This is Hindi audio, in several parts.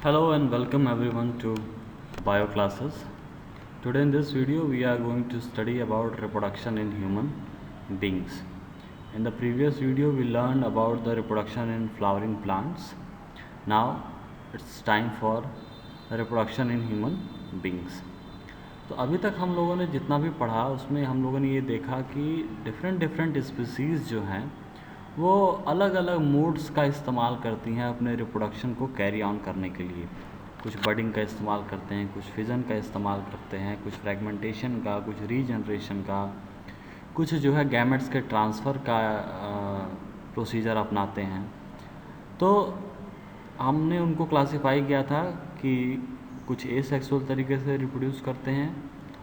Hello and welcome everyone to bio classes. Today in this video we are going to study about reproduction in human beings. In the previous video we learned about the reproduction in flowering plants. Now it's time for reproduction in human beings. तो अभी तक हम लोगों ने जितना भी पढ़ा उसमें हम लोगों ने ये देखा कि डिफरेंट स्पीसीज़ जो हैं वो अलग अलग मोड्स का इस्तेमाल करती हैं अपने रिप्रोडक्शन को कैरी ऑन करने के लिए। कुछ बडिंग का इस्तेमाल करते हैं, कुछ फिजन का इस्तेमाल करते हैं, कुछ फ्रेगमेंटेशन का, कुछ रीजनरेशन का, कुछ जो है गैमेट्स के ट्रांसफ़र का प्रोसीजर अपनाते हैं। तो हमने उनको क्लासिफाई किया था कि कुछ एसेक्सुअल तरीके से रिप्रोड्यूस करते हैं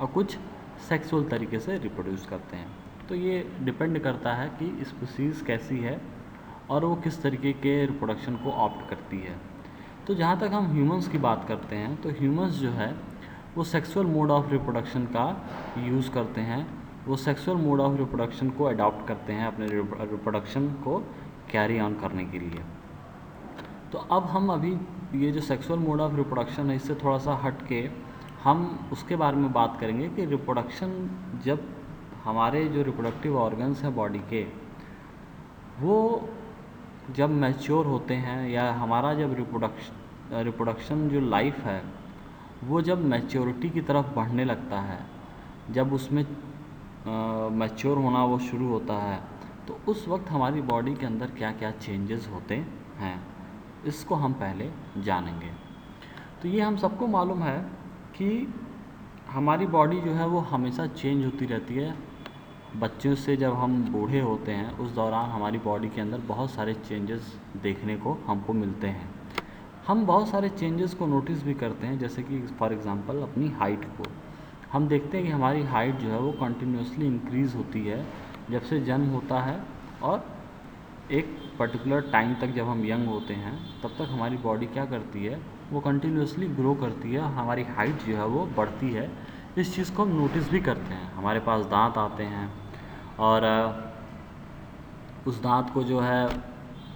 और कुछ सेक्सुअल तरीके से रिप्रोड्यूस करते हैं। तो ये डिपेंड करता है कि स्पीसीज़ कैसी है और वो किस तरीके के रिप्रोडक्शन को ऑप्ट करती है। तो जहाँ तक हम ह्यूमंस की बात करते हैं तो ह्यूमंस जो है वो सेक्सुअल मोड ऑफ रिप्रोडक्शन का यूज़ करते हैं, वो सेक्सुअल मोड ऑफ रिप्रोडक्शन को अडॉप्ट करते हैं अपने रिप्रोडक्शन को कैरी ऑन करने के लिए। तो अब हम अभी ये जो सेक्सुअल मोड ऑफ रिप्रोडक्शन है इससे थोड़ा सा हट के हम उसके बारे में बात करेंगे कि रिप्रोडक्शन जब हमारे जो रिप्रोडक्टिव ऑर्गन्स हैं बॉडी के वो जब मैच्योर होते हैं या हमारा जब रिप्रोडक्शन जो लाइफ है वो जब मैच्योरिटी की तरफ बढ़ने लगता है, जब उसमें मैच्योर होना वो शुरू होता है, तो उस वक्त हमारी बॉडी के अंदर क्या क्या चेंजेस होते हैं इसको हम पहले जानेंगे। तो ये हम सबको मालूम है कि हमारी बॉडी जो है वो हमेशा चेंज होती रहती है। बच्चों से जब हम बूढ़े होते हैं उस दौरान हमारी बॉडी के अंदर बहुत सारे चेंजेस देखने को हमको मिलते हैं। हम बहुत सारे चेंजेस को नोटिस भी करते हैं, जैसे कि फॉर एग्ज़ाम्पल अपनी हाइट को हम देखते हैं कि हमारी हाइट जो है वो कंटिन्यूसली इंक्रीज़ होती है जब से जन्म होता है, और एक पर्टिकुलर टाइम तक जब हम यंग होते हैं तब तक हमारी बॉडी क्या करती है, वो कंटिन्यूसली ग्रो करती है, हमारी हाइट जो है वो बढ़ती है। इस चीज़ को हम नोटिस भी करते हैं। हमारे पास दांत आते हैं और उस दांत को जो है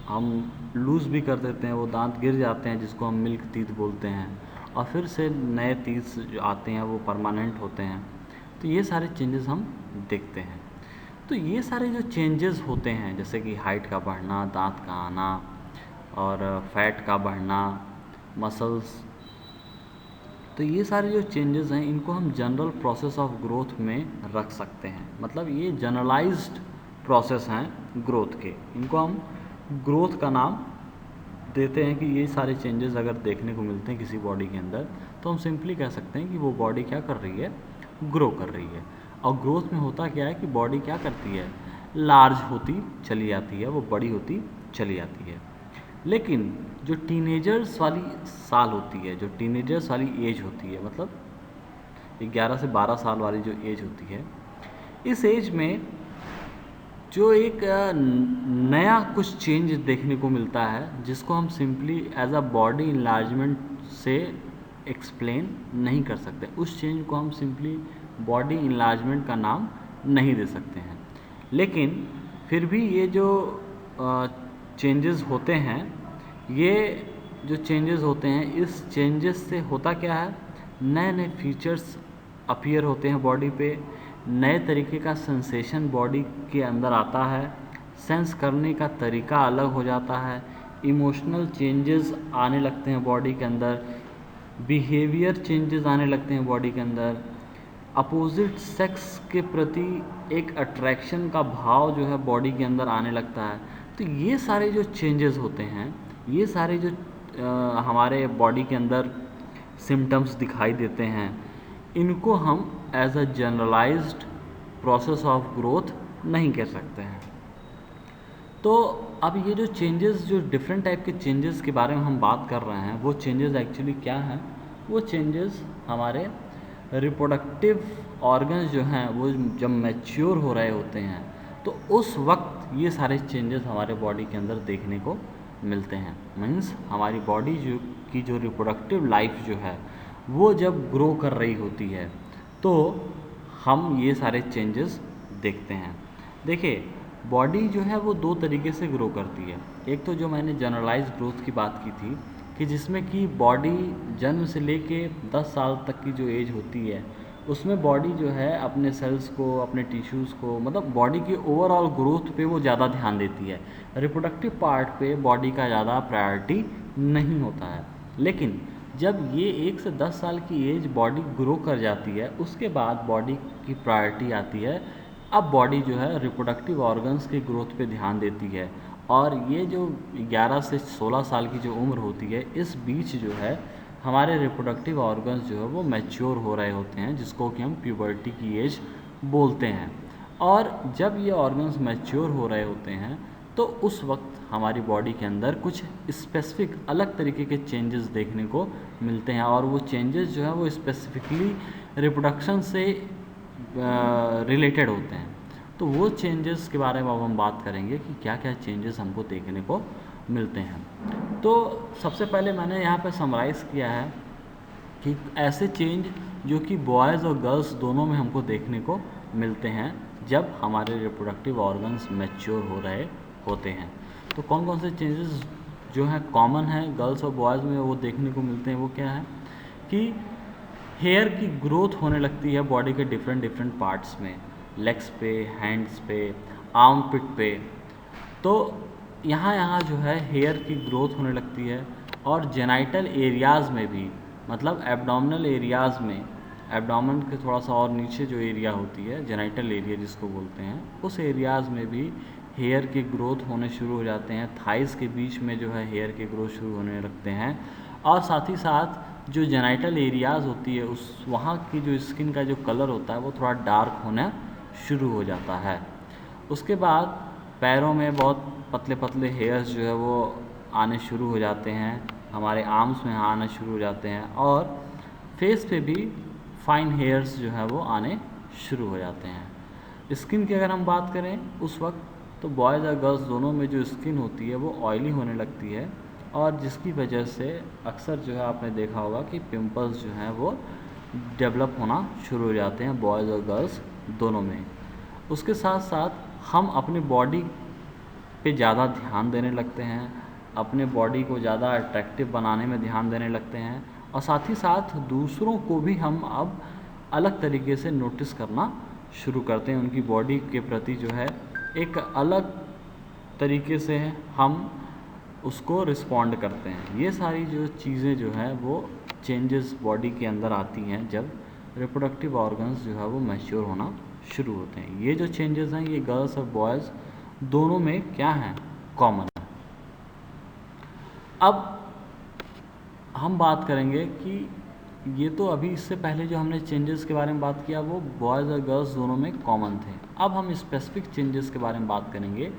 हम लूज़ भी कर देते हैं, वो दांत गिर जाते हैं जिसको हम मिल्क टीथ बोलते हैं, और फिर से नए टीथ जो आते हैं वो परमानेंट होते हैं। तो ये सारे चेंजेस हम देखते हैं। तो ये सारे जो चेंजेस होते हैं जैसे कि हाइट का बढ़ना, दांत का आना और फैट का बढ़ना, मसल्स, तो ये सारे जो चेंजेस हैं इनको हम जनरल प्रोसेस ऑफ ग्रोथ में रख सकते हैं। मतलब ये जनरलाइज्ड प्रोसेस हैं ग्रोथ के, इनको हम ग्रोथ का नाम देते हैं कि ये सारे चेंजेस अगर देखने को मिलते हैं किसी बॉडी के अंदर तो हम सिंपली कह सकते हैं कि वो बॉडी क्या कर रही है, ग्रो कर रही है। और ग्रोथ में होता क्या है कि बॉडी क्या करती है, लार्ज होती चली जाती है, वो बड़ी होती चली जाती है। लेकिन जो टीनेजर्स वाली साल होती है, जो टीनेजर्स वाली एज होती है, मतलब 11 से 12 साल वाली जो एज होती है, इस एज में जो एक नया कुछ चेंज देखने को मिलता है जिसको हम simply as a body enlargement से एक्सप्लेन नहीं कर सकते। उस चेंज को हम सिंपली बॉडी इनलार्जमेंट का नाम नहीं दे सकते हैं। लेकिन फिर भी ये जो चेंजेस होते हैं, ये जो चेंजेस होते हैं, इस चेंजेस से होता क्या है, नए नए फीचर्स अपीयर होते हैं बॉडी पे, नए तरीके का सेंसेशन बॉडी के अंदर आता है, सेंस करने का तरीका अलग हो जाता है, इमोशनल चेंजेस आने लगते हैं बॉडी के अंदर, बिहेवियर चेंजेस आने लगते हैं बॉडी के अंदर, अपोजिट सेक्स के प्रति एक अट्रैक्शन का भाव जो है बॉडी के अंदर आने लगता है। तो ये सारे जो चेंजेस होते हैं, ये सारे जो हमारे बॉडी के अंदर सिम्टम्स दिखाई देते हैं, इनको हम as a generalized process of growth नहीं कह सकते हैं। तो अब ये जो चेंजेस, जो डिफरेंट टाइप के चेंजेस के बारे में हम बात कर रहे हैं, वो चेंजेस एक्चुअली क्या हैं? वो चेंजेस हमारे रिप्रोडक्टिव ऑर्गन्स जो हैं वो जब मैच्योर हो रहे होते हैं तो उस वक्त ये सारे चेंजेस हमारे बॉडी के अंदर देखने को मिलते हैं। मीन्स हमारी बॉडी जो रिप्रोडक्टिव लाइफ जो है वो जब ग्रो कर रही होती है तो हम ये सारे चेंजेस देखते हैं। देखिए, बॉडी जो है वो दो तरीके से ग्रो करती है। एक तो जो मैंने जनरलाइज ग्रोथ की बात की थी कि जिसमें कि बॉडी जन्म से लेके 10 साल तक की जो एज होती है उसमें बॉडी जो है अपने सेल्स को, अपने टिश्यूज़ को, मतलब बॉडी की ओवरऑल ग्रोथ पे वो ज़्यादा ध्यान देती है। रिप्रोडक्टिव पार्ट पे बॉडी का ज़्यादा प्रायोरिटी नहीं होता है। लेकिन जब ये 1 से 10 साल की एज बॉडी ग्रो कर जाती है उसके बाद बॉडी की प्रायोरिटी आती है। अब बॉडी जो है रिप्रोडक्टिव ऑर्गन्स की ग्रोथ पे ध्यान देती है, और ये जो 11 से 16 साल की जो उम्र होती है इस बीच जो है हमारे रिप्रोडक्टिव ऑर्गन्स जो है वो मैच्योर हो रहे होते हैं, जिसको कि हम प्यूबर्टी की एज बोलते हैं। और जब ये ऑर्गन्स मैच्योर हो रहे होते हैं तो उस वक्त हमारी बॉडी के अंदर कुछ स्पेसिफिक अलग तरीके के चेंजेस देखने को मिलते हैं, और वो चेंजेस जो है वो स्पेसिफिकली रिप्रोडक्शन से रिलेटेड होते हैं। तो वो चेंजेस के बारे में अब हम बात करेंगे कि क्या क्या चेंजेस हमको देखने को मिलते हैं। तो सबसे पहले मैंने यहाँ पे समराइज़ किया है कि ऐसे चेंज जो कि बॉयज़ और गर्ल्स दोनों में हमको देखने को मिलते हैं जब हमारे रिप्रोडक्टिव ऑर्गन्स मैच्योर हो रहे होते हैं। तो कौन कौन से चेंजेस जो हैं कॉमन हैं गर्ल्स और बॉयज़ में वो देखने को मिलते हैं, वो क्या है कि हेयर की ग्रोथ होने लगती है बॉडी के डिफरेंट पार्ट्स में, लेग्स पे, हैंड्स पे, आर्म पिट पे। तो यहाँ जो है हेयर की ग्रोथ होने लगती है, और जेनाइटल एरियाज़ में भी, मतलब एब्डोमिनल एरियाज़ में, एब्डोमेन के थोड़ा सा और नीचे जो एरिया होती है जेनाइटल एरिया जिसको बोलते हैं, उस एरियाज़ में भी हेयर के ग्रोथ होने शुरू हो जाते हैं। थाइस के बीच में जो है हेयर के ग्रोथ शुरू होने लगते हैं, और साथ ही साथ जो जेनाइटल एरियाज़ होती है उस वहाँ की जो स्किन का जो कलर होता है वो थोड़ा डार्क होना शुरू हो जाता है। उसके बाद पैरों में बहुत पतले पतले हेयर्स जो है वो आने शुरू हो जाते हैं, हमारे आर्म्स में आना शुरू हो जाते हैं, और फेस पे भी फाइन हेयर्स जो है वो आने शुरू हो जाते हैं। स्किन की अगर हम बात करें उस वक्त, तो बॉयज़ और गर्ल्स दोनों में जो स्किन होती है वो ऑयली होने लगती है, और जिसकी वजह से अक्सर जो है आपने देखा होगा कि पिंपल्स जो हैं वो डेवलप होना शुरू हो जाते हैं बॉयज़ और गर्ल्स दोनों में। उसके साथ साथ हम अपनी बॉडी पे ज़्यादा ध्यान देने लगते हैं, अपने बॉडी को ज़्यादा अट्रैक्टिव बनाने में ध्यान देने लगते हैं, और साथ ही साथ दूसरों को भी हम अब अलग तरीके से नोटिस करना शुरू करते हैं। उनकी बॉडी के प्रति जो है एक अलग तरीके से हम उसको रिस्पॉन्ड करते हैं। ये सारी जो चीज़ें जो है वो चेंजेस बॉडी के अंदर आती हैं जब रिप्रोडक्टिव ऑर्गन्स जो है वो मैच्योर होना शुरू होते हैं। ये जो चेंजेस हैं ये गर्ल्स और बॉयज़ दोनों में क्या हैं, कॉमन है। अब हम बात करेंगे कि ये तो अभी इससे पहले जो हमने चेंजेस के बारे में बात किया वो बॉयज़ और गर्ल्स दोनों में कॉमन थे। अब हम स्पेसिफिक चेंजेस के बारे में बात करेंगे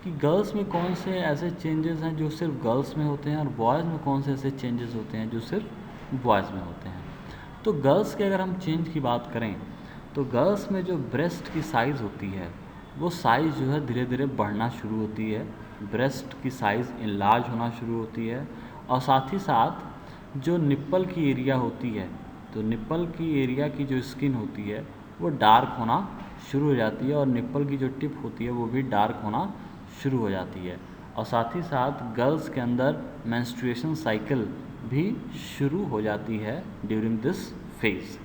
कि गर्ल्स में कौन से ऐसे चेंजेस हैं जो सिर्फ गर्ल्स में होते हैं, और बॉयज़ में कौन से ऐसे चेंजेस होते हैं जो सिर्फ बॉयज़ में होते हैं। तो गर्ल्स के अगर हम चेंज की बात करें तो गर्ल्स में जो ब्रेस्ट की साइज़ होती है वो साइज़ जो है धीरे धीरे बढ़ना शुरू होती है, ब्रेस्ट की साइज़ इनलार्ज होना शुरू होती है, और साथ ही साथ जो निप्पल की एरिया होती है, तो निप्पल की एरिया की जो स्किन होती है वो डार्क होना शुरू हो जाती है, और निप्पल की जो टिप होती है वो भी डार्क होना शुरू हो जाती है, और साथ ही साथ गर्ल्स के अंदर मेंस्ट्रुएशन साइकिल भी शुरू हो जाती है ड्यूरिंग दिस फेज।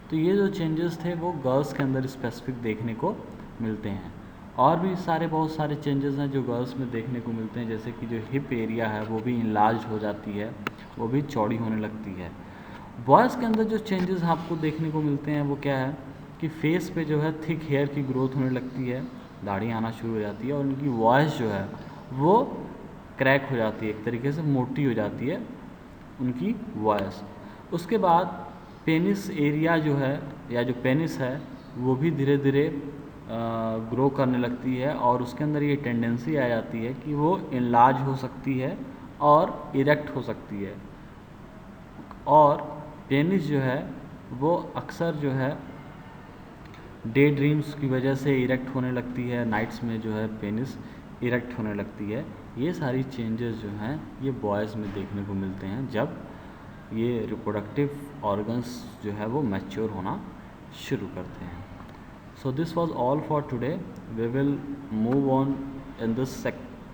तो ये जो चेंजेस थे वो गर्ल्स के अंदर स्पेसिफिक देखने को मिलते हैं। और भी बहुत सारे चेंजेस हैं जो गर्ल्स में देखने को मिलते हैं, जैसे कि जो हिप एरिया है वो भी इनलार्ज हो जाती है, वो भी चौड़ी होने लगती है। बॉयज़ के अंदर जो चेंजेस आपको देखने को मिलते हैं वो क्या है कि फेस पे जो है थिक हेयर की ग्रोथ होने लगती है, दाढ़ी आना शुरू हो जाती है, और उनकी वॉइस जो है वो क्रैक हो जाती है, एक तरीके से मोटी हो जाती है उनकी वॉइस। उसके बाद पेनिस एरिया जो है या जो पेनिस है वो भी धीरे धीरे ग्रो करने लगती है, और उसके अंदर ये टेंडेंसी आ जाती है कि वो इनलार्ज हो सकती है और इरेक्ट हो सकती है। और पेनिस जो है वो अक्सर जो है डे ड्रीम्स की वजह से इरेक्ट होने लगती है, नाइट्स में जो है पेनिस इरेक्ट होने लगती है। ये सारी चेंजेस जो हैं ये बॉयज़ में देखने को मिलते हैं जब ये रिप्रोडक्टिव ऑर्गन्स जो है वो मैच्योर होना शुरू करते हैं। So this was all for today. We will move on in this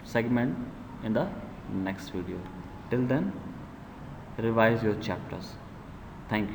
segment in the next video. Till then, revise your chapters. Thank you.